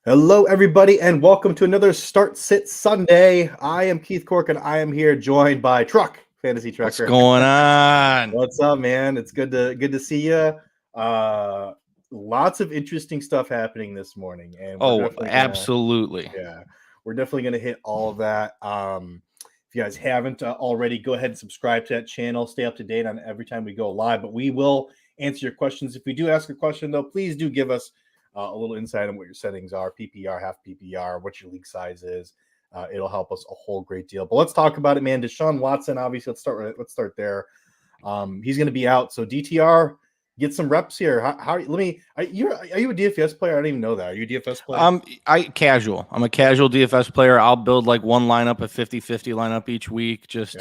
Hello, everybody, and welcome to another Start Sit Sunday. I am Keith Cork, and I am here joined by Truck, Fantasy What's Trucker. going on? What's up, man? It's good to see you. Lots of interesting stuff happening this morning, and Absolutely. we're definitely gonna hit all of that. If you guys haven't already, go ahead and subscribe to that channel. Stay up to date on every time we go live. But we will answer your questions. If we do ask a question, though, please do give us a little insight on what your settings are, PPR, half PPR, what your league size is. It'll help us a whole great deal. But let's talk about it, man. Deshaun Watson, obviously, let's start there. He's going to be out, so DTR, get some reps here. Are you a DFS player? I don't even know that. Are you a DFS player? I'm a casual DFS player. I'll build like one lineup, a 50-50 lineup each week, just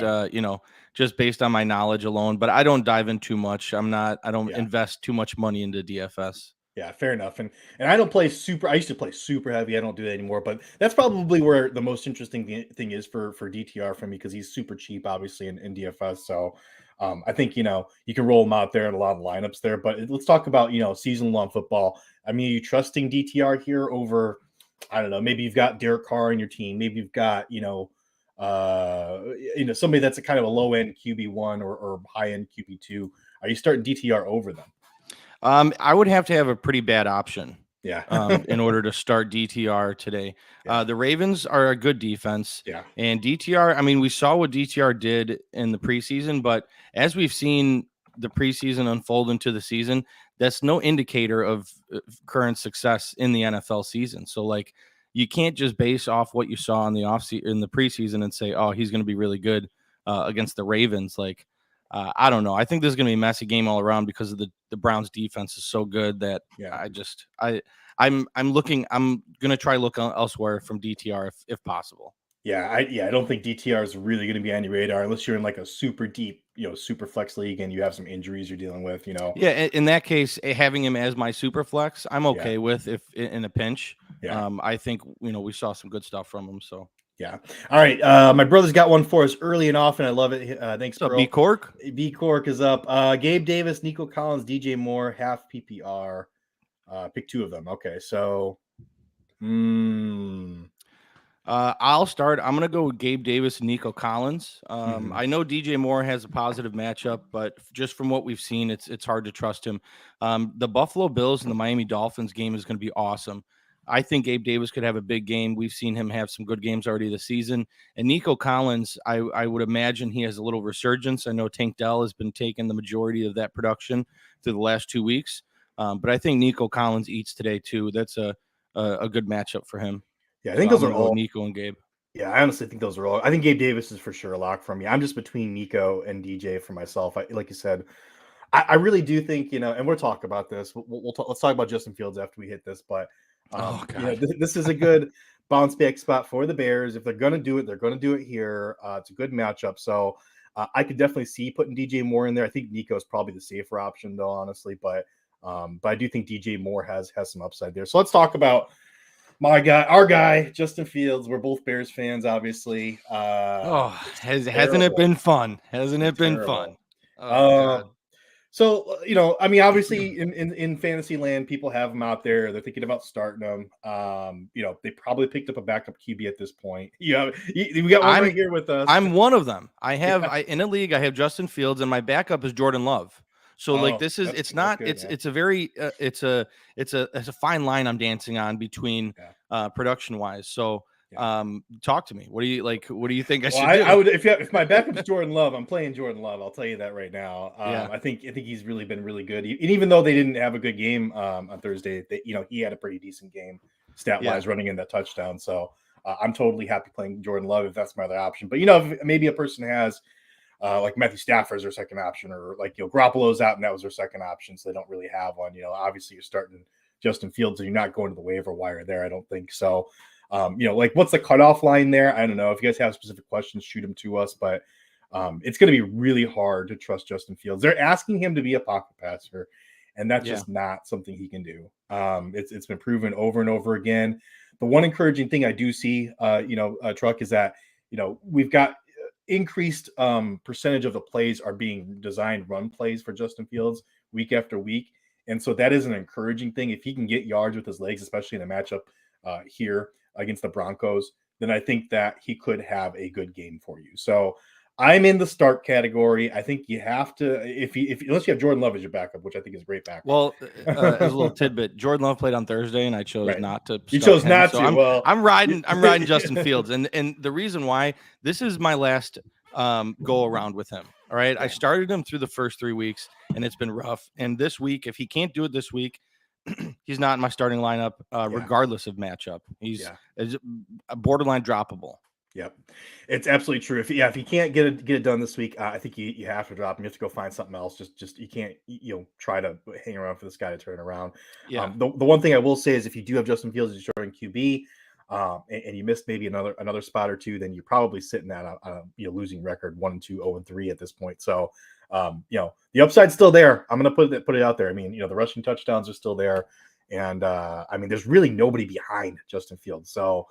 just based on my knowledge alone. But I don't dive in too much. I don't invest too much money into DFS. Yeah, fair enough. And I don't play super. I used to play super heavy. I don't do that anymore. But that's probably where the most interesting thing is for DTR for me, because he's super cheap, obviously, in DFS. So I think you can roll him out there in a lot of lineups there. But let's talk about season long football. I mean, are you trusting DTR here over? I don't know. Maybe you've got Derek Carr on your team. Maybe you've got somebody that's a kind of a low end QB1 or high end QB2. Are you starting DTR over them? I would have to have a pretty bad option, in order to start DTR today. The Ravens are a good defense, and DTR. I mean, we saw what DTR did in the preseason, but as we've seen the preseason unfold into the season, that's no indicator of current success in the NFL season. So, like, you can't just base off what you saw in the preseason and say, "Oh, he's going to be really good against the Ravens." Like, I don't know. I think this is going to be a messy game all around because of the Browns defense is so good that I'm going to try look elsewhere from DTR if possible. I don't think DTR is really going to be on your radar unless you're in like a super deep, super flex league and you have some injuries you're dealing with, Yeah, in that case, having him as my super flex, I'm okay with if in a pinch. I think we saw some good stuff from him. So yeah. All right. My brother's got one for us early and often. I love it. Thanks, bro. B Cork. B Cork is up. Gabe Davis, Nico Collins, DJ Moore, half PPR. Pick two of them. Okay, so I'll start. I'm going to go with Gabe Davis and Nico Collins. I know DJ Moore has a positive matchup, but just from what we've seen, it's hard to trust him. The Buffalo Bills and the Miami Dolphins game is going to be awesome. I think Gabe Davis could have a big game. We've seen him have some good games already this season. And Nico Collins, I would imagine he has a little resurgence. I know Tank Dell has been taking the majority of that production through the last 2 weeks. But I think Nico Collins eats today too. That's a good matchup for him. Yeah, I think those are all Nico and Gabe. Yeah, I honestly think those are all. I think Gabe Davis is for sure a lock for me. I'm just between Nico and DJ for myself. Like you said, I really do think and we'll talk about this. Let's talk about Justin Fields after we hit this. But this is a good bounce back spot for the Bears. If they're going to do it, they're going to do it here. It's a good matchup, so I could definitely see putting DJ Moore in there. I think Nico is probably the safer option, though, honestly. But I do think DJ Moore has some upside there. So let's talk about our guy, Justin Fields. We're both Bears fans, obviously. Hasn't it been fun? Hasn't it been fun? God. So, I mean, obviously in fantasy land, people have him out there. They're thinking about starting him. They probably picked up a backup QB at this point. We got one right here with us. I'm one of them. In a league, I have Justin Fields, and my backup is Jordan Love. So it's a fine line I'm dancing on between production wise. So talk to me. What do you think I should do? I would if my backup's Jordan Love, I'm playing Jordan Love. I'll tell you that right now. I think he's really been really good. And even though they didn't have a good game on Thursday, he had a pretty decent game stat wise running in that touchdown. So I'm totally happy playing Jordan Love if that's my other option. But if maybe a person has like Matthew Stafford as their second option, or like Garoppolo's out and that was their second option, so they don't really have one. Obviously you're starting Justin Fields and you're not going to the waiver wire there. I don't think so. Like what's the cutoff line there? I don't know. If you guys have specific questions, shoot them to us. But it's going to be really hard to trust Justin Fields. They're asking him to be a pocket passer, and that's just not something he can do. It's been proven over and over again. The one encouraging thing I do see, Truck, is that we've got increased percentage of the plays are being designed run plays for Justin Fields week after week. And so that is an encouraging thing. If he can get yards with his legs, especially in a matchup here against the Broncos, then I think that he could have a good game for you. So I'm in the start category. I think you have to, if unless you have Jordan Love as your backup, which I think is a great backup. Well, as a little tidbit, Jordan Love played on Thursday, and I chose not to. You chose not so to. I'm riding Justin Fields, and the reason why, this is my last go around with him. All right, I started him through the first 3 weeks, and it's been rough. And this week, if he can't do it this week, he's not in my starting lineup, regardless of matchup. He's a borderline droppable. Yep, it's absolutely true. If he can't get it done this week, I think you have to drop him. You have to go find something else. Just you can't try to hang around for this guy to turn around. Yeah. The one thing I will say is if you do have Justin Fields as your starting QB, and you missed maybe another spot or two, then you're probably sitting at a losing record 1-2, 0-3 at this point. So the upside's still there. I'm gonna put it out there. I mean, the rushing touchdowns are still there, and I mean, there's really nobody behind Justin Fields. So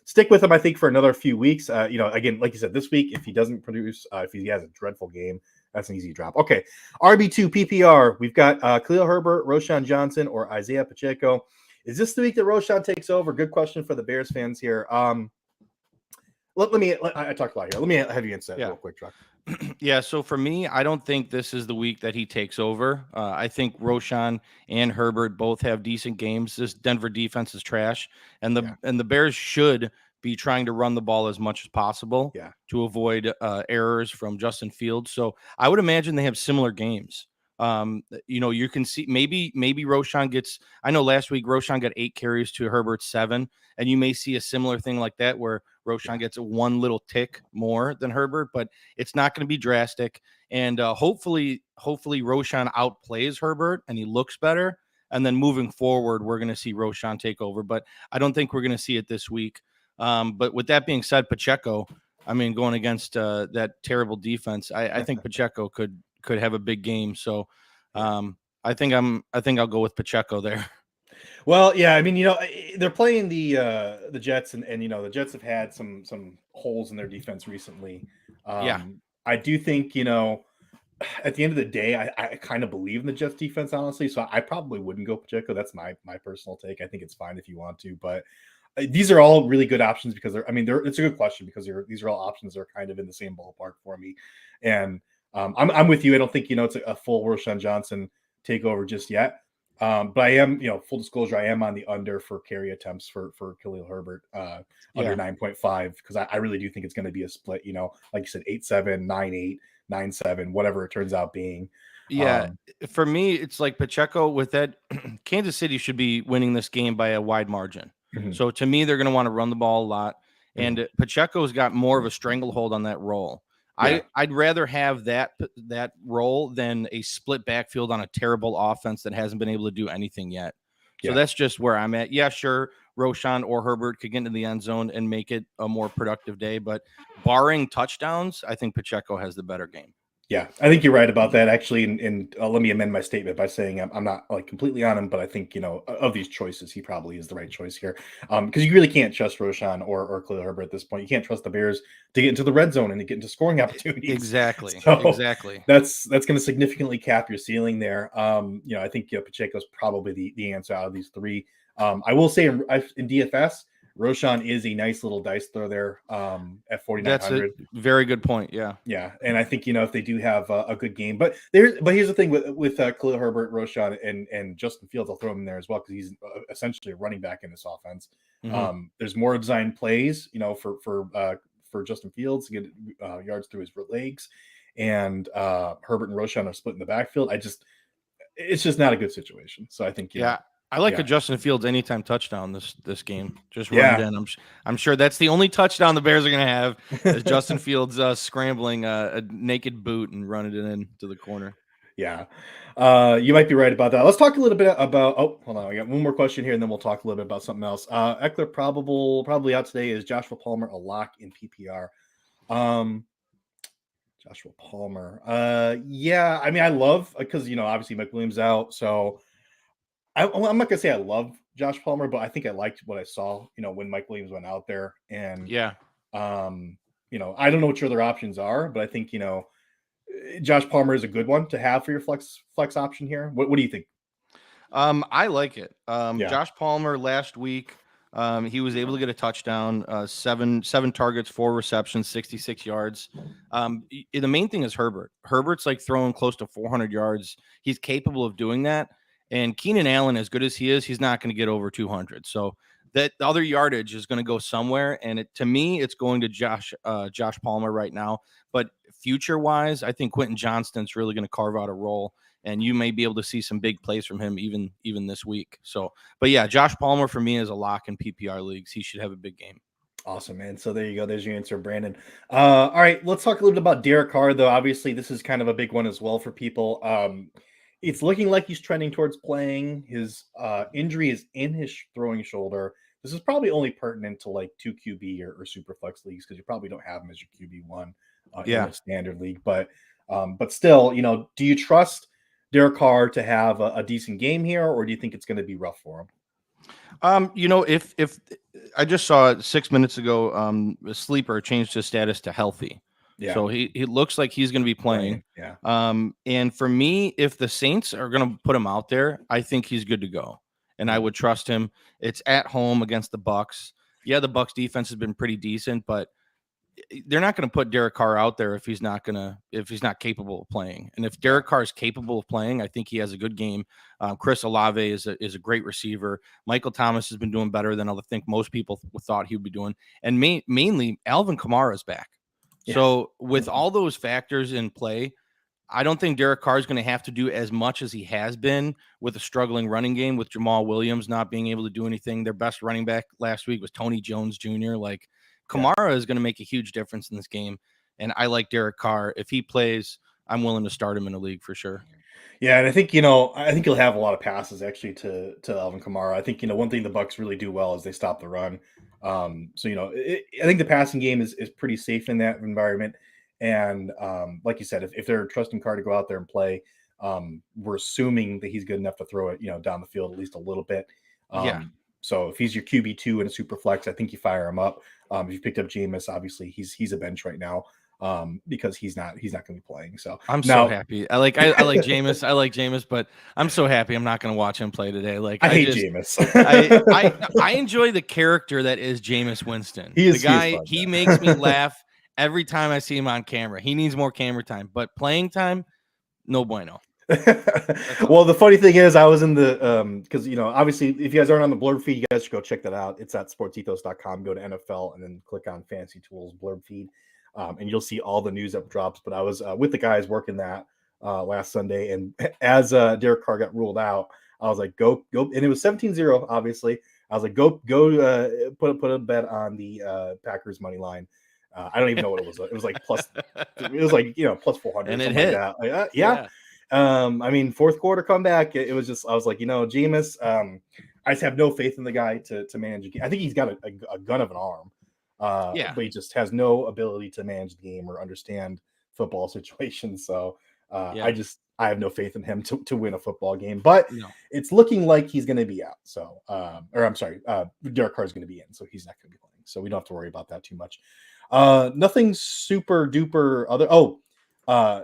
stick with him, I think, for another few weeks. Again, like you said, this week, if he doesn't produce, if he has a dreadful game, that's an easy drop. Okay, RB2 PPR. We've got Khalil Herbert, Roschon Johnson, or Isaiah Pacheco. Is this the week that Roschon takes over? Good question for the Bears fans here. I talked a lot here. Let me have you answer that real quick, Chuck. Yeah, so for me, I don't think this is the week that he takes over. I think Roschon and Herbert both have decent games. This Denver defense is trash, and the Bears should be trying to run the ball as much as possible to avoid errors from Justin Fields. So I would imagine they have similar games. You can see maybe Roschon gets, I know last week Roschon got 8 carries to Herbert's 7, and you may see a similar thing like that where Roschon gets one little tick more than Herbert, but it's not going to be drastic. And hopefully Roschon outplays Herbert and he looks better. And then moving forward, we're going to see Roschon take over, but I don't think we're going to see it this week. But with that being said, Pacheco, I mean, going against that terrible defense, I think Pacheco could have a big game. So I think I'll go with Pacheco there. Well, yeah, I mean, they're playing the Jets, and the Jets have had some holes in their defense recently. I do think, at the end of the day, I kind of believe in the Jets defense, honestly. So I probably wouldn't go Pacheco. That's my personal take. I think it's fine if you want to, but these are all really good options because it's a good question because these are all options that are kind of in the same ballpark for me. And I'm with you. I don't think, it's a full Roschon Johnson takeover just yet. But I am, full disclosure, I am on the under for carry attempts for Khalil Herbert, under 9.5, because I really do think it's going to be a split, like you said, 8-7, 9-8, 9-7, whatever it turns out being. Yeah, for me, it's like Pacheco with that. Kansas City should be winning this game by a wide margin. Mm-hmm. So to me, they're going to want to run the ball a lot. Mm-hmm. And Pacheco's got more of a stranglehold on that role. Yeah. I'd rather have that role than a split backfield on a terrible offense that hasn't been able to do anything yet. So that's just where I'm at. Yeah, sure, Roschon or Herbert could get into the end zone and make it a more productive day. But barring touchdowns, I think Pacheco has the better game. Yeah, I think you're right about that, actually. And let me amend my statement by saying I'm not like completely on him, but I think, of these choices, he probably is the right choice here. Because you really can't trust Roschon or Khalil Herbert at this point. You can't trust the Bears to get into the red zone and to get into scoring opportunities. Exactly. So exactly. That's going to significantly cap your ceiling there. I think Pacheco's probably the answer out of these three. I will say in DFS, Roschon is a nice little dice throw there at 4,900. That's a very good point. Yeah. Yeah. And I think, if they do have a good game, but here's the thing with Khalil Herbert, Roschon, and Justin Fields, I'll throw him in there as well, because he's essentially a running back in this offense. Mm-hmm. There's more designed plays, for Justin Fields to get yards through his legs, and Herbert and Roschon are split in the backfield. It's just not a good situation. So I think, I like a Justin Fields anytime touchdown this game. Just run it in. I'm sure that's the only touchdown the Bears are going to have is Justin Fields scrambling a naked boot and running it in to the corner. Yeah, you might be right about that. Let's talk a little bit about. Oh, hold on, I got one more question here, and then we'll talk a little bit about something else. Eckler probably out today. Is Joshua Palmer a lock in PPR? Joshua Palmer. Yeah, I mean, I love because obviously Mike Williams out, so. I'm not going to say I love Josh Palmer, but I think I liked what I saw, when Mike Williams went out there. And, I don't know what your other options are, but I think, Josh Palmer is a good one to have for your flex option here. What do you think? I like it. Josh Palmer last week, he was able to get a touchdown, seven targets, 4 receptions, 66 yards. The main thing is Herbert. Herbert's like throwing close to 400 yards. He's capable of doing that. And Keenan Allen, as good as he is, he's not going to get over 200. So that the other yardage is going to go somewhere. And to me, it's going to Josh Palmer right now. But future wise, I think Quentin Johnston's really going to carve out a role. And you may be able to see some big plays from him even this week. So, but yeah, Josh Palmer for me is a lock in PPR leagues. He should have a big game. Awesome, man. So there you go. There's your answer, Brandon. All right, let's talk a little bit about Derek Carr, though. Obviously, this is kind of a big one as well for people. It's looking like he's trending towards playing. His injury is in his throwing shoulder. This is probably only pertinent to like 2 QB or super flex leagues because you probably don't have him as your QB1 in a standard league. But still, do you trust Derek Carr to have a decent game here, or do you think it's going to be rough for him? If I just saw it 6 minutes ago, a sleeper changed his status to healthy. Yeah. So he looks like he's going to be playing. Right. Yeah. And for me, if the Saints are going to put him out there, I think he's good to go, and I would trust him. It's at home against the Bucs. Yeah, the Bucs defense has been pretty decent, but they're not going to put Derek Carr out there if he's not capable of playing. And if Derek Carr is capable of playing, I think he has a good game. Chris Olave is a great receiver. Michael Thomas has been doing better than I think most people thought he would be doing. And mainly Alvin Kamara is back. Yeah. So with all those factors in play, I don't think Derek Carr is going to have to do as much as he has been with a struggling running game, with Jamal Williams not being able to do anything. Their best running back last week was Tony Jones Jr. Kamara is going to make a huge difference in this game, and I like Derek Carr. If he plays, I'm willing to start him in a league for sure. Yeah, and I think he'll have a lot of passes actually to Alvin Kamara. I think one thing the Bucs really do well is they stop the run. I think the passing game is pretty safe in that environment. And like you said, if they're trusting Carr to go out there and play, we're assuming that he's good enough to throw it down the field at least a little bit. So if he's your QB2 in a super flex, I think you fire him up. If you picked up Jameis, obviously he's a bench right now because he's not going to be playing. So I'm so happy. I like Jameis. I like Jameis, but I'm so happy I'm not going to watch him play today. I hate Jameis. I enjoy the character that is Jameis Winston. He makes me laugh every time I see him on camera. He needs more camera time, but playing time, no bueno. Well, the funny thing is, I was in the because obviously, if you guys aren't on the blurb feed, you guys should go check that out. It's at sportsethos.com. Go to NFL and then click on Fantasy Tools blurb feed, and you'll see all the news that drops. But I was with the guys working that last Sunday, and as Derek Carr got ruled out, I was like, go, and it was 17-0. Obviously, I was like, go, put a bet on the Packers money line. I don't even know what it was. It was like plus, it was like plus 400, and it hit. Like yeah. I mean, fourth quarter comeback. It was just, I was like, Jameis, I just have no faith in the guy to manage a game. I think he's got a gun of an arm, but he just has no ability to manage the game or understand football situations. So I have no faith in him to win a football game, but it's looking like he's going to be out. So, Derek Carr is going to be in, so he's not going to be playing. So we don't have to worry about that too much. Nothing super duper other.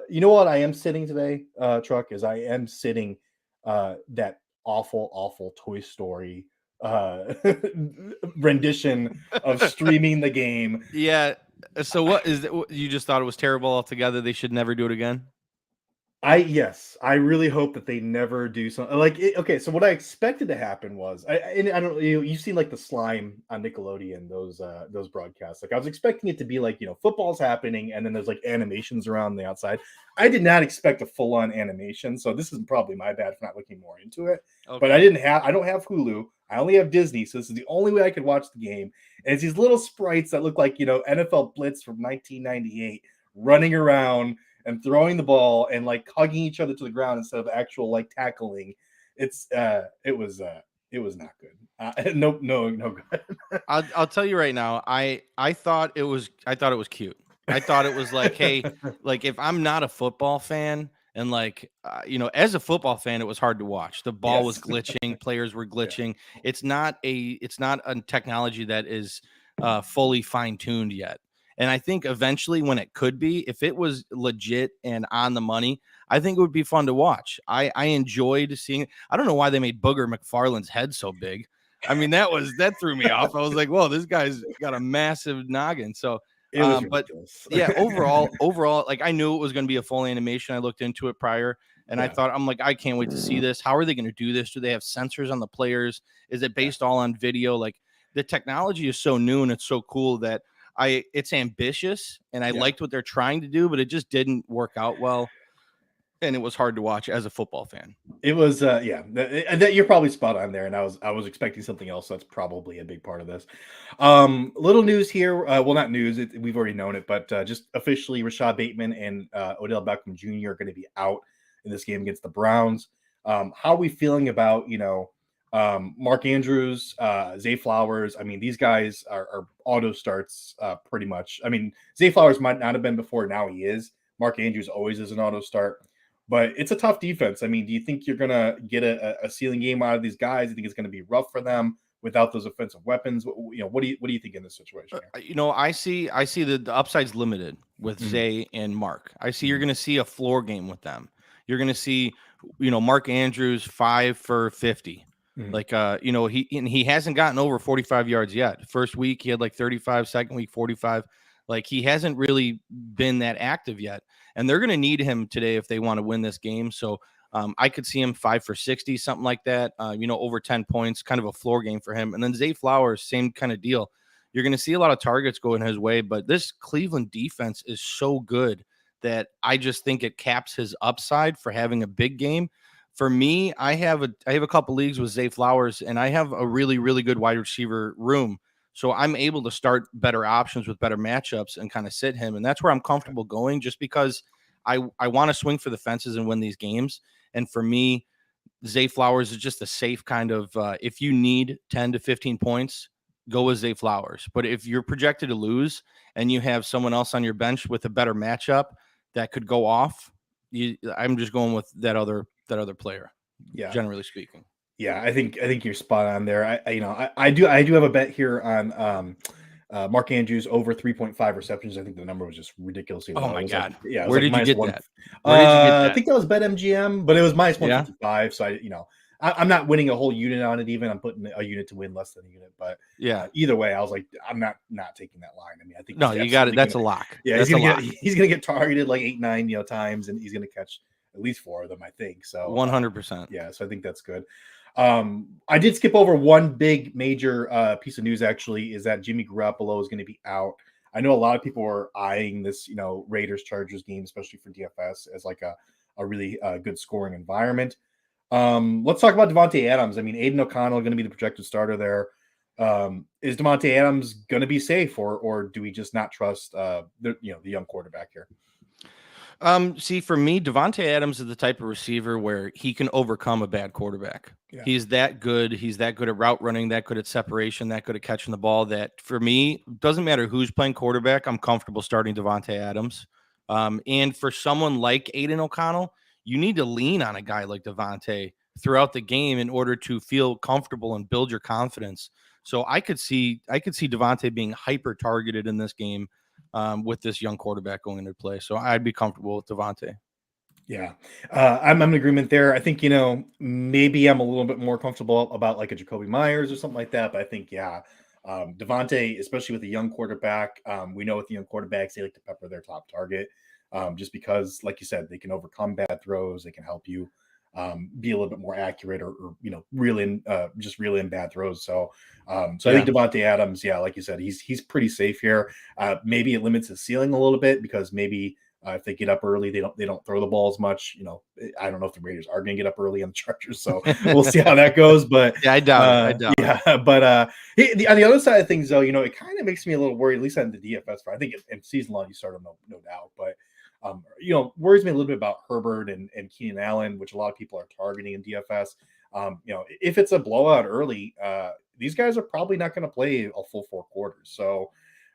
You know what I am sitting today, Truck, is I am sitting that awful Toy Story rendition of streaming the game. Yeah. So what is it? You just thought it was terrible altogether? They should never do it again? I really hope that they never do something like it. Okay, so what I expected to happen was I don't you've seen like the slime on Nickelodeon, those broadcasts. Like I was expecting it to be like football's happening and then there's like animations around the outside. I did not expect a full-on animation, so this is probably my bad for not looking more into it. Okay. But I don't have Hulu. I only have Disney, so this is the only way I could watch the game. And it's these little sprites that look like NFL Blitz from 1998 running around and throwing the ball and like hugging each other to the ground instead of actual like tackling. It was not good. No good. I'll tell you right now. I thought it was cute. I thought it was like, hey, like if I'm not a football fan and as a football fan, it was hard to watch. The ball was glitching, players were glitching. Yeah. It's not a technology that is fully fine-tuned yet. And I think eventually when it could be, if it was legit and on the money, I think it would be fun to watch. I enjoyed seeing it. I don't know why they made Booger McFarland's head so big. I mean, that threw me off. I was like, whoa, this guy's got a massive noggin. So, it was ridiculous. But yeah, overall, like I knew it was going to be a full animation. I looked into it prior. And I thought, I'm like, I can't wait to see this. How are they going to do this? Do they have sensors on the players? Is it based all on video? Like the technology is so new and it's so cool that it's ambitious and I liked what they're trying to do, but it just didn't work out well. And it was hard to watch as a football fan. It was, that you're probably spot on there. And I was expecting something else. So that's probably a big part of this. Little news here. Well, not news. We've already known it, but just officially Rashad Bateman and Odell Beckham Jr. are going to be out in this game against the Browns. How are we feeling about, Mark Andrews, Zay Flowers? I mean, these guys are auto starts pretty much. I mean, Zay Flowers might not have been before. Now he is. Mark Andrews always is an auto start. But it's a tough defense. I mean, do you think you're going to get a ceiling game out of these guys? Do you think it's going to be rough for them without those offensive weapons? What do you think in this situation here? I see the upside's limited with Zay and Mark. I see you're going to see a floor game with them. You're going to see, Mark Andrews 5 for 50. Like, he hasn't gotten over 45 yards yet. First week, he had like 35, second week, 45. Like, he hasn't really been that active yet. And they're going to need him today if they want to win this game. So I could see him 5 for 60, something like that, over 10 points, kind of a floor game for him. And then Zay Flowers, same kind of deal. You're going to see a lot of targets going his way, but this Cleveland defense is so good that I just think it caps his upside for having a big game. For me, I have a couple leagues with Zay Flowers, and I have a really, really good wide receiver room. So I'm able to start better options with better matchups and kind of sit him. And that's where I'm comfortable going just because I want to swing for the fences and win these games. And for me, Zay Flowers is just a safe kind of, if you need 10 to 15 points, go with Zay Flowers. But if you're projected to lose and you have someone else on your bench with a better matchup that could go off, I'm just going with that other player. Yeah, generally speaking. Yeah, I think you're spot on there. I do have a bet here on Mark Andrews over 3.5 receptions. I think the number was just ridiculously low. Oh my God! Like, where did you get that? I think that was BetMGM, but it was minus 155. So I'm not winning a whole unit on it. Even I'm putting a unit to win less than a unit. But either way, I was like, I'm not taking that line. I mean, I think you got it. That's a lock. Yeah, he's gonna get targeted like 8-9 times, and he's gonna catch at least 4 of them. I think so. 100%. Yeah, so I think that's good. I did skip over one big major piece of news, actually, is that Jimmy Garoppolo is going to be out. I know a lot of people are eyeing this, Raiders-Chargers game, especially for DFS, as like a really good scoring environment. Let's talk about Davante Adams. I mean, Aiden O'Connell going to be the projected starter there. Is Davante Adams going to be safe, or do we just not trust the young quarterback here? See, for me, Davante Adams is the type of receiver where he can overcome a bad quarterback. Yeah. He's that good. He's that good at route running, that good at separation, that good at catching the ball. That for me, doesn't matter who's playing quarterback, I'm comfortable starting Davante Adams. And for someone like Aiden O'Connell, you need to lean on a guy like Davante throughout the game in order to feel comfortable and build your confidence. So I could see Davante being hyper targeted in this game. With this young quarterback going into play. So I'd be comfortable with Davante. Yeah. I'm in agreement there. I think, maybe I'm a little bit more comfortable about like a Jacoby Myers or something like that. But I think, Davante, especially with a young quarterback, we know with the young quarterbacks, they like to pepper their top target just because, like you said, they can overcome bad throws. They can help you be a little bit more accurate or reel in bad throws. So I think Davante Adams, like you said, he's pretty safe here. Maybe it limits his ceiling a little bit because maybe if they get up early, they don't throw the ball as much. I don't know if the Raiders are going to get up early on the Chargers, so we'll see how that goes. But I doubt it. Yeah, but on the other side of things, though, it kind of makes me a little worried, at least on the DFS front. I think in season long, you start them no doubt, but worries me a little bit about Herbert and Keenan Allen, which a lot of people are targeting in DFS. If it's a blowout early, these guys are probably not going to play a full 4 quarters. So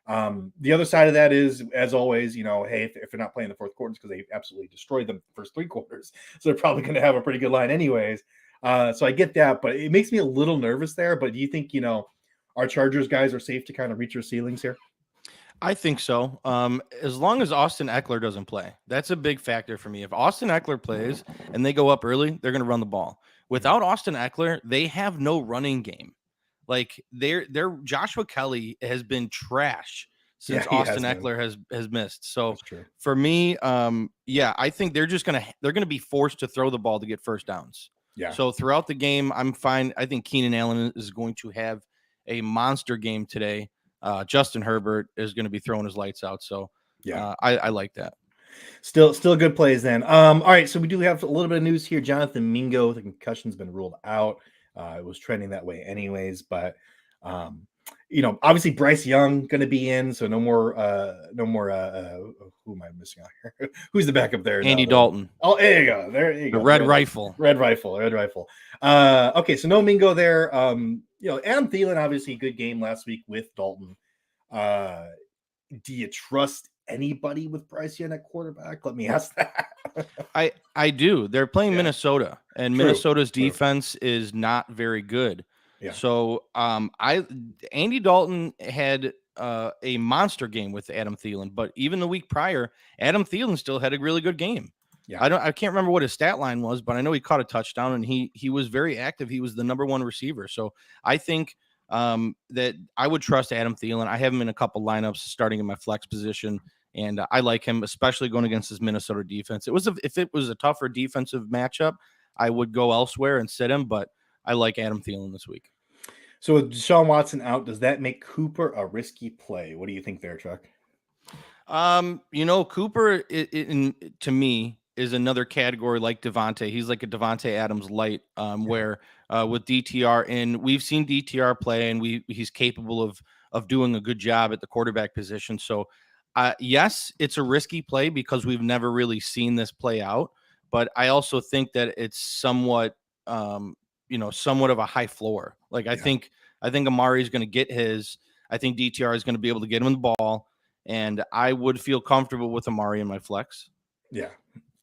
the other side of that is, as always, hey, if they're not playing the fourth quarters because they absolutely destroyed them the first 3 quarters, so they're probably going to have a pretty good line anyways. So I get that, but it makes me a little nervous there. But do you think, our Chargers guys are safe to kind of reach their ceilings here? I think so. As long as Austin Eckler doesn't play, that's a big factor for me. If Austin Eckler plays and they go up early, they're going to run the ball. Without Austin Eckler, they have no running game. Like their Joshua Kelly has been trash since Austin Eckler has missed. So for me, I think they're gonna be forced to throw the ball to get first downs. Yeah. So throughout the game, I'm fine. I think Keenan Allen is going to have a monster game today. Justin Herbert is going to be throwing his lights out. So I like that. Still good plays then. All right, so we do have a little bit of news here. Jonathan Mingo, the concussion's been ruled out. It was trending that way anyways, but obviously Bryce Young going to be in, so no more. Who am I missing out here? Who's the backup there? Andy Dalton. Oh, there you go. The Red Rifle. Okay, so no Mingo there. Adam Thielen, obviously a good game last week with Dalton. Do you trust anybody with Bryce Young at quarterback? Let me ask that. I do. They're playing Minnesota, and Minnesota's defense is not very good. Yeah. So Andy Dalton had a monster game with Adam Thielen, but even the week prior, Adam Thielen still had a really good game. Yeah. I can't remember what his stat line was, but I know he caught a touchdown and he was very active. He was the number one receiver. So I think that I would trust Adam Thielen. I have him in a couple lineups starting in my flex position, and I like him, especially going against his Minnesota defense. If it was a tougher defensive matchup, I would go elsewhere and sit him, but I like Adam Thielen this week. So with Deshaun Watson out, does that make Cooper a risky play? What do you think there, Chuck? Cooper to me is another category like Devontae. He's like a Devontae Adams light, where with DTR, and we've seen DTR play, and he's capable of doing a good job at the quarterback position. So yes, it's a risky play because we've never really seen this play out, but I also think that it's somewhat of a high floor. Like I think Amari is going to get his. I think DTR is going to be able to get him the ball, and I would feel comfortable with Amari in my flex. Yeah,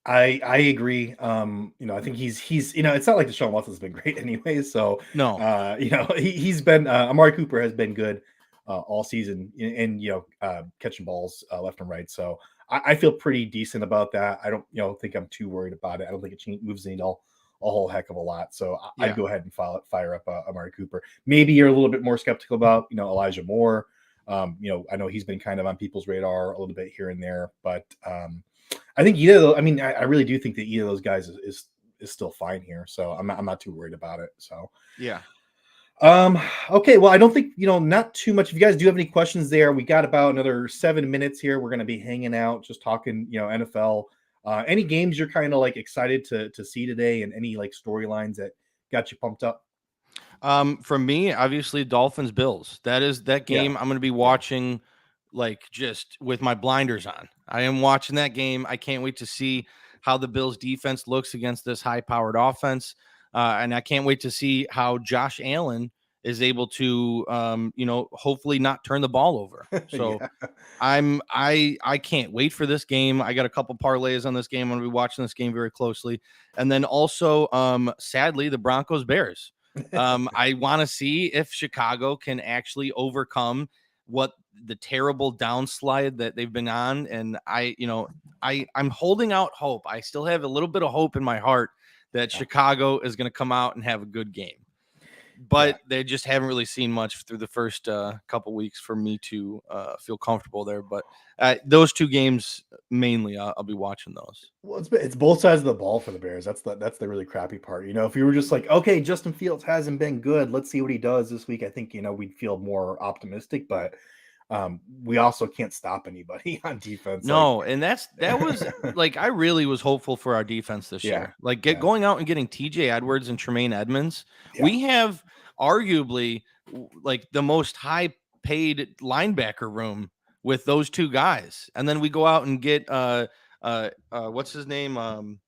I agree. I think he's it's not like Deshaun Watson's been great anyway. So no, he's been Amari Cooper has been good all season, and catching balls left and right. So I feel pretty decent about that. I don't think I'm too worried about it. I don't think it moves the needle a whole heck of a lot. So I'd go ahead and fire up Amari Cooper. Maybe you're a little bit more skeptical about, Elijah Moore. I know he's been kind of on people's radar a little bit here and there, but I think either of those, I really do think that either of those guys is still fine here. So I'm not too worried about it. So yeah. Okay. Well, I don't think, not too much. If you guys do have any questions there, we got about another 7 minutes here. We're going to be hanging out, just talking, NFL. Any games you're kind of like excited to see today, and any like storylines that got you pumped up? For me, obviously Dolphins Bills. That game I'm going to be watching like just with my blinders on. I am watching that game. I can't wait to see how the Bills defense looks against this high powered offense. And I can't wait to see how Josh Allen is able to, hopefully not turn the ball over. So I can't wait for this game. I got a couple parlays on this game. I'm going to be watching this game very closely. And then also, sadly, the Broncos Bears. I want to see if Chicago can actually overcome what the terrible downslide that they've been on. And I'm holding out hope. I still have a little bit of hope in my heart that Chicago is going to come out and have a good game. But they just haven't really seen much through the first couple weeks for me to feel comfortable there. But those two games mainly, I'll be watching those. Well, it's both sides of the ball for the Bears. That's the really crappy part. If you were just like, okay, Justin Fields hasn't been good, let's see what he does this week, I think we'd feel more optimistic. But we also can't stop anybody on defense. No, and that was like I really was hopeful for our defense this year. Like going out and getting TJ Edwards and Tremaine Edmonds. Yeah. We have arguably like the most high paid linebacker room with those two guys. And then we go out and get what's his name?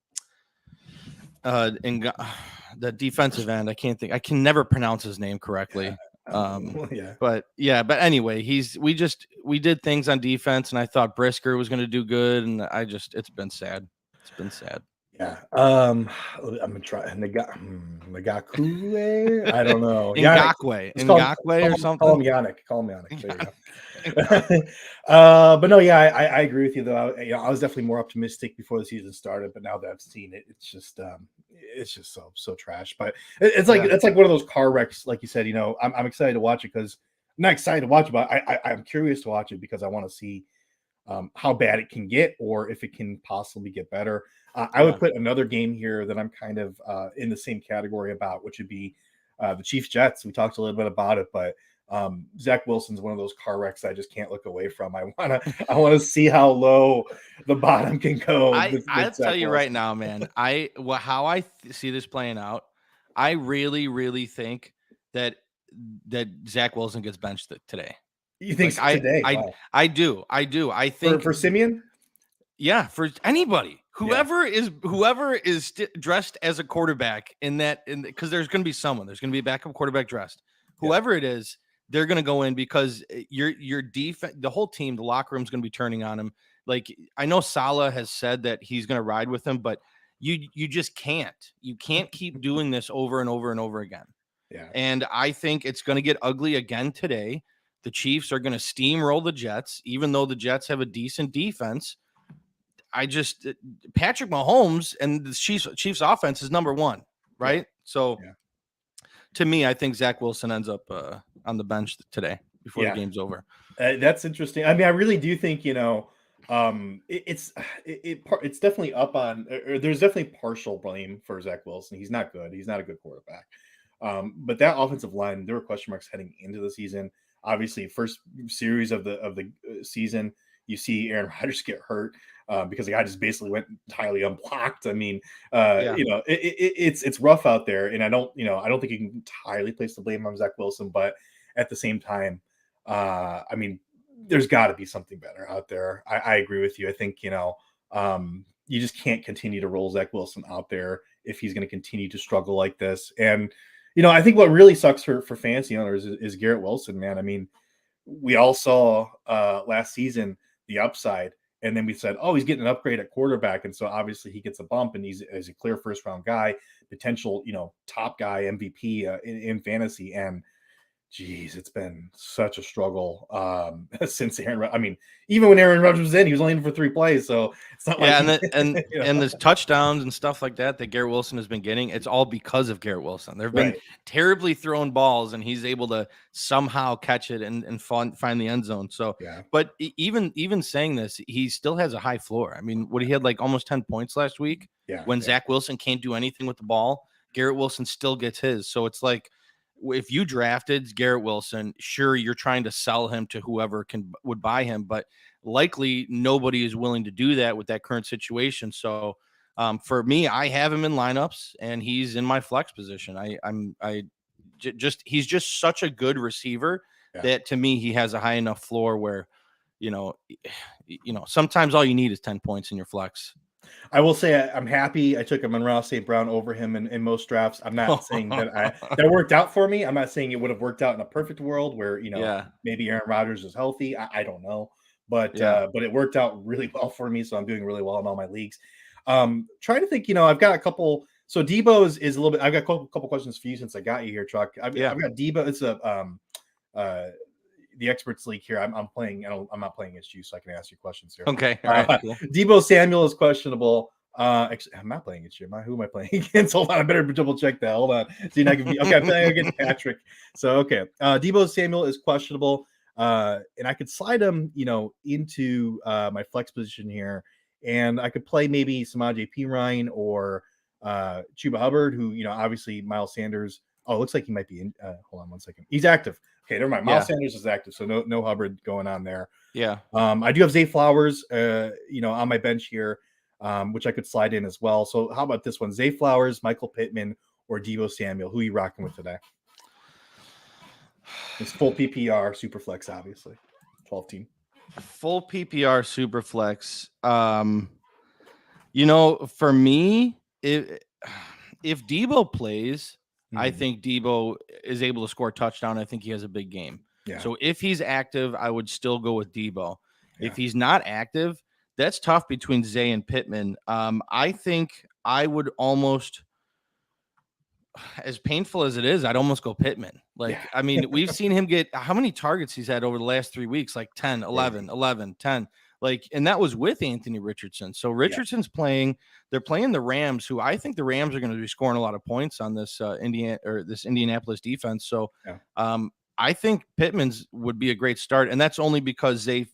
The defensive end. I can never pronounce his name correctly. But anyway, we did things on defense, and I thought Brisker was going to do good, and it's been sad. Yeah. I'm gonna try Ngakwe. I don't know. Ngakwe or something. Call him Yannick. There you go. But no, yeah, I agree with you though. I was definitely more optimistic before the season started, but now that I've seen it, it's just so trash. But it's like it's like one of those car wrecks, like you said. I'm excited to watch it because I'm not excited to watch it, but I'm curious to watch it because I want to see how bad it can get or if it can possibly get better. I would put another game here that I'm kind of in the same category about, which would be the Chiefs Jets. We talked a little bit about it, but Zach Wilson's one of those car wrecks I just can't look away from. I want to see how low the bottom can go. I'll tell you right now, man. How I see this playing out, I really, really think that Zach Wilson gets benched today. You think today? I do. I think for Simeon. Yeah, for anybody, whoever is dressed as a quarterback because there's going to be someone. There's going to be a backup quarterback dressed. Whoever it is, they're going to go in because your defense, the whole team, the locker room is going to be turning on him. Like I know Saleh has said that he's going to ride with him, but you just can't. You can't keep doing this over and over and over again. Yeah. And I think it's going to get ugly again today. The Chiefs are going to steamroll the Jets, even though the Jets have a decent defense. Patrick Mahomes and the Chiefs offense is number one, right? Yeah. So to me, I think Zach Wilson ends up on the bench today before the game's over. That's interesting. I mean, I really do think, it's definitely up on, or there's definitely partial blame for Zach Wilson. He's not good. He's not a good quarterback. But that offensive line, there were question marks heading into the season. Obviously, first series of the season, you see Aaron Rodgers get hurt because the guy just basically went entirely unblocked. I mean, it's rough out there, and I don't think you can entirely place the blame on Zach Wilson, but at the same time, I mean, there's got to be something better out there. I agree with you. I think you just can't continue to roll Zach Wilson out there if he's going to continue to struggle like this. And I think what really sucks for fantasy owners is Garrett Wilson, man. I mean, we all saw last season the upside, and then we said, oh, he's getting an upgrade at quarterback, and so obviously he gets a bump, and he's a clear first round guy, potential top guy, MVP in fantasy. And geez, it's been such a struggle since Aaron. I mean, even when Aaron Rodgers was in, he was only in for 3 plays, so it's not like and there's touchdowns and stuff like that Garrett Wilson has been getting. It's all because of Garrett Wilson. There've been terribly thrown balls, and he's able to somehow catch it and find the end zone. So, but even saying this, he still has a high floor. I mean, he had like almost 10 points last week. When Zach Wilson can't do anything with the ball, Garrett Wilson still gets his. So it's like, if you drafted Garrett Wilson, sure, you're trying to sell him to whoever would buy him, but likely nobody is willing to do that with that current situation. So for me, I have him in lineups, and he's in my flex position. He's just such a good receiver that to me, he has a high enough floor where, sometimes all you need is 10 points in your flex. I will say I'm happy I took Amon-Ra St. Brown over him in most drafts. I'm not saying that worked out for me. I'm not saying it would have worked out in a perfect world where maybe Aaron Rodgers is healthy. I don't know, but it worked out really well for me, so I'm doing really well in all my leagues. Trying to think, I've got a couple. So Debo is a little bit. I've got a couple questions for you since I got you here, Chuck. I've got Debo. It's the experts league here. I'm playing. I'm not playing against you, so I can ask you questions here. Okay. All right. Cool. Debo Samuel is questionable. Actually, I'm not playing against you. Who am I playing against? Hold on, I better double check that. Hold on. See, I can be okay. I'm playing against Patrick. So okay. Debo Samuel is questionable. And I could slide him, into my flex position here, and I could play maybe Samaje Perine or Chuba Hubbard, who obviously Miles Sanders. Oh, it looks like he might be in. Hold on one second. He's active. Okay, never mind. Miles Sanders is active, so no Hubbard going on there. Yeah. I do have Zay Flowers, on my bench here, which I could slide in as well. So how about this one? Zay Flowers, Michael Pittman, or Debo Samuel? Who are you rocking with today? It's full PPR, super flex, obviously. 12 team. Full PPR, super flex. For me, if Debo plays, I think Debo is able to score a touchdown. I think he has a big game. Yeah. So if he's active, I would still go with Debo. Yeah. If he's not active, that's tough between Zay and Pittman. I think I would almost, as painful as it is, I'd almost go Pittman. I mean, we've seen him get how many targets he's had over the last 3 weeks, like 10, 11, 11, 10. And that was with Anthony Richardson. So Richardson's playing. They're playing the Rams, who I think the Rams are going to be scoring a lot of points on this this Indianapolis defense. So I think Pittman's would be a great start, and that's only because Zay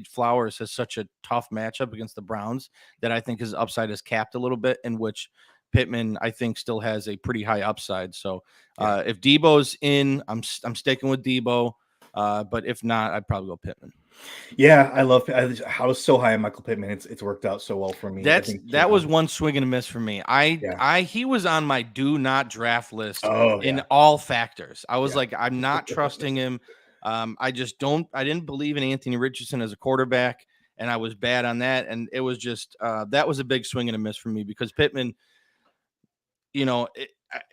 Flowers has such a tough matchup against the Browns that I think his upside is capped a little bit, in which Pittman, I think, still has a pretty high upside. So if Debo's in, I'm sticking with Debo. But if not, I'd probably go Pittman. Yeah, I was so high on Michael Pittman. It's worked out so well for me. That was one swing and a miss for me. He was on my do not draft list in all factors. I was like, I'm not trusting him. I didn't believe in Anthony Richardson as a quarterback, and I was bad on that. And it was just that was a big swing and a miss for me, because Pittman,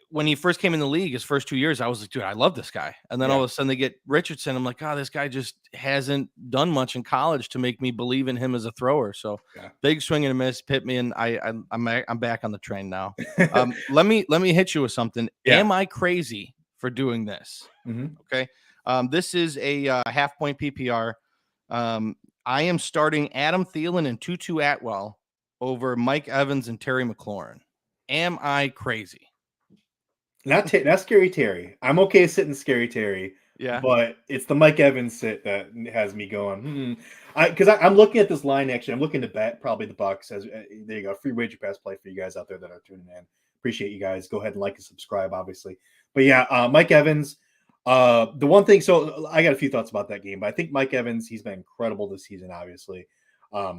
when he first came in the league, his first 2 years, I was like, dude, I love this guy. And then all of a sudden they get Richardson. I'm like, this guy just hasn't done much in college to make me believe in him as a thrower. So big swing and a miss. Pittman, I'm back on the train now. Let me hit you with something. Am I crazy for doing this? Mm-hmm. Okay. This is a half point PPR. I am starting Adam Thielen and Tutu Atwell over Mike Evans and Terry McLaurin. Am I crazy? Not Scary Terry. I'm okay sitting Scary Terry. Yeah. But it's the Mike Evans sit that has me going. Because I'm looking at this line, actually. I'm looking to bet probably the Bucks. There you go. Free wager pass play for you guys out there that are tuning in. Appreciate you guys. Go ahead and like and subscribe, obviously. But Mike Evans. The one thing, so I got a few thoughts about that game, but I think Mike Evans, he's been incredible this season, obviously.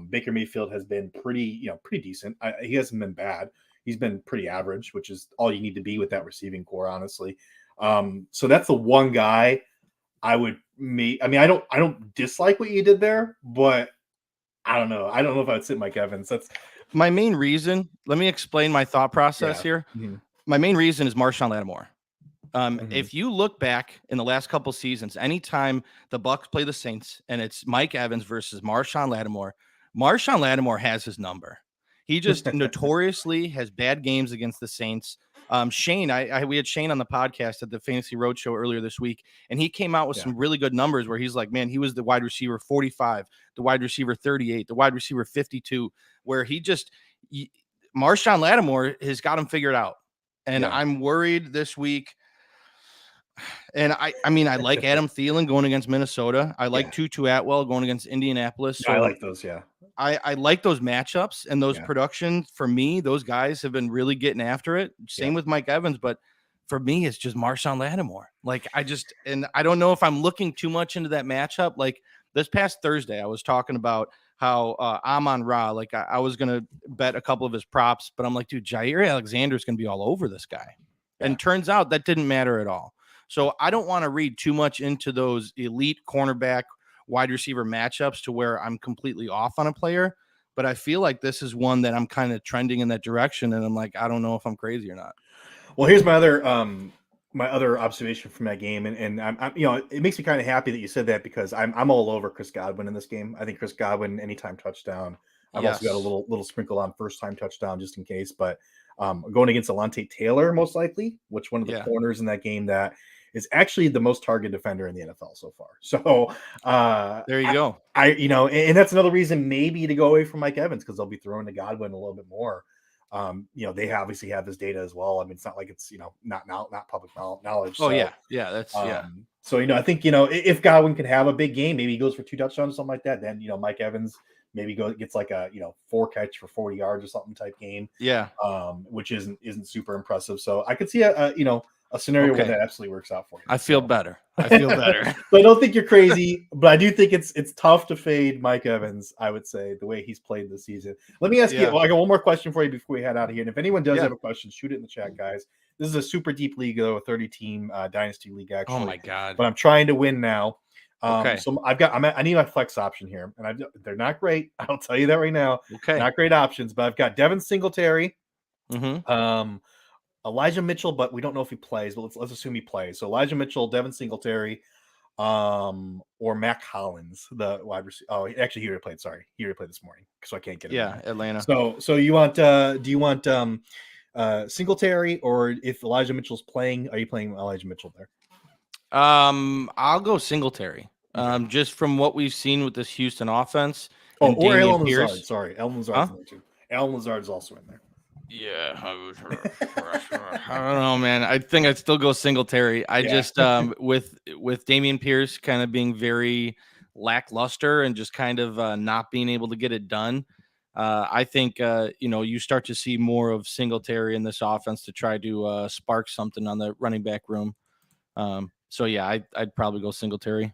Baker Mayfield has been pretty decent. He hasn't been bad. He's been pretty average, which is all you need to be with that receiving core, honestly. So that's the one guy I would I don't dislike what you did there, but I don't know. I don't know if I would sit Mike Evans. That's my main reason. Let me explain my thought process here. Mm-hmm. My main reason is Marshawn Lattimore. If you look back in the last couple seasons, anytime the Bucs play the Saints and it's Mike Evans versus Marshawn Lattimore has his number. He just notoriously has bad games against the Saints. Shane, we had Shane on the podcast at the Fantasy Roadshow earlier this week, and he came out with some really good numbers where he's like, man, he was the wide receiver 45, the wide receiver 38, the wide receiver 52, where Marshawn Lattimore has got him figured out. And I'm worried this week. And I like Adam Thielen going against Minnesota. I like Tutu Atwell going against Indianapolis. So I like those, I like those matchups and those production. For me, those guys have been really getting after it. Same with Mike Evans, but for me, it's just Marshawn Lattimore. I don't know if I'm looking too much into that matchup. Like this past Thursday, I was talking about how Amon-Ra, I was going to bet a couple of his props, but I'm like, dude, Jair Alexander is going to be all over this guy. And turns out that didn't matter at all. So I don't want to read too much into those elite cornerback wide receiver matchups to where I'm completely off on a player. But I feel like this is one that I'm kind of trending in that direction. And I'm like, I don't know if I'm crazy or not. Well, here's my other observation from that game. And I'm it makes me kind of happy that you said that, because I'm all over Chris Godwin in this game. I think Chris Godwin, anytime touchdown. I've also got a little sprinkle on first time touchdown just in case. But going against Alontae Taylor, most likely, which one of the corners in that game that is actually the most targeted defender in the NFL so far. So there you go. And that's another reason maybe to go away from Mike Evans, because they'll be throwing to Godwin a little bit more. They obviously have his data as well. I mean, it's not like it's not public knowledge. So, that's So I think if Godwin can have a big game, maybe he goes for 2 touchdowns or something like that. Then Mike Evans maybe gets like a 4 catch for 40 yards or something type game. Yeah. Which isn't super impressive. So I could see a scenario where that absolutely works out for you. I feel better. So I don't think you're crazy, but I do think it's tough to fade Mike Evans, I would say, the way he's played this season. Let me ask you, I got one more question for you before we head out of here. And if anyone does have a question, shoot it in the chat, guys. This is a super deep league, though, a 30-team dynasty league, actually. Oh, my God. But I'm trying to win now. So I need my flex option here. And they're not great. I'll tell you that right now. Okay. Not great options, but I've got Devin Singletary. Mm-hmm. Elijah Mitchell, but we don't know if he plays, but let's assume he plays. So Elijah Mitchell, Devin Singletary, or Mac Hollins, the wide receiver. Oh, actually, he already played. Sorry, he already played this morning, so I can't get him. Yeah, Atlanta. So you want? Do you want Singletary, or if Elijah Mitchell's playing, are you playing Elijah Mitchell there? I'll go Singletary. Okay. Just from what we've seen with this Houston offense. Oh, or Alan Lazard. Sorry, Alan Lazard's in there too. Alan Lazard's also in there. Yeah, I don't know, man. I think I'd still go Singletary. I just with Dameon Pierce kind of being very lackluster and just kind of not being able to get it done. I think you start to see more of Singletary in this offense to try to spark something on the running back room. So yeah, I'd probably go Singletary.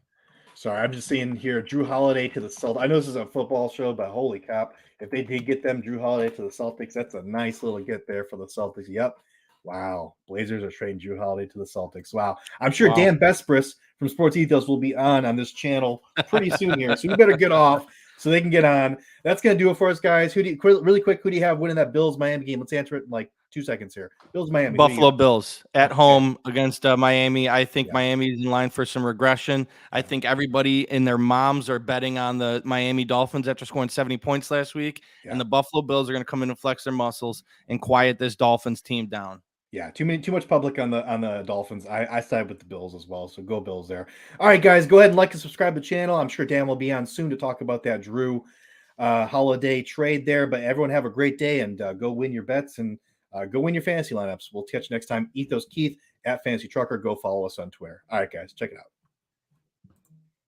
Sorry, I'm just seeing here Drew Holiday to the Celtics. I know this is a football show, but holy crap. If they did get them Drew Holiday to the Celtics, that's a nice little get there for the Celtics. Yep. Wow. Blazers are trading Drew Holiday to the Celtics. Wow. I'm sure Dan Bespris from SportsEthos will be on this channel pretty soon here. So we better get off so they can get on. That's going to do it for us, guys. Really quick, who do you have winning that Bills-Miami game? Let's answer it in like 2 seconds here. Bills-Miami. Buffalo Bills at home against Miami. I think Miami's in line for some regression. I think everybody and their moms are betting on the Miami Dolphins after scoring 70 points last week. And the Buffalo Bills are going to come in and flex their muscles and quiet this Dolphins team down. Yeah, too much public on the Dolphins. I side with the Bills as well, so go Bills there. All right, guys, go ahead and like and subscribe to the channel. I'm sure Dan will be on soon to talk about that Drew Holiday trade there. But everyone have a great day and go win your bets and go win your fantasy lineups. We'll catch you next time. Ethos Keith at Fantasy Trucker. Go follow us on Twitter. All right, guys, check it out.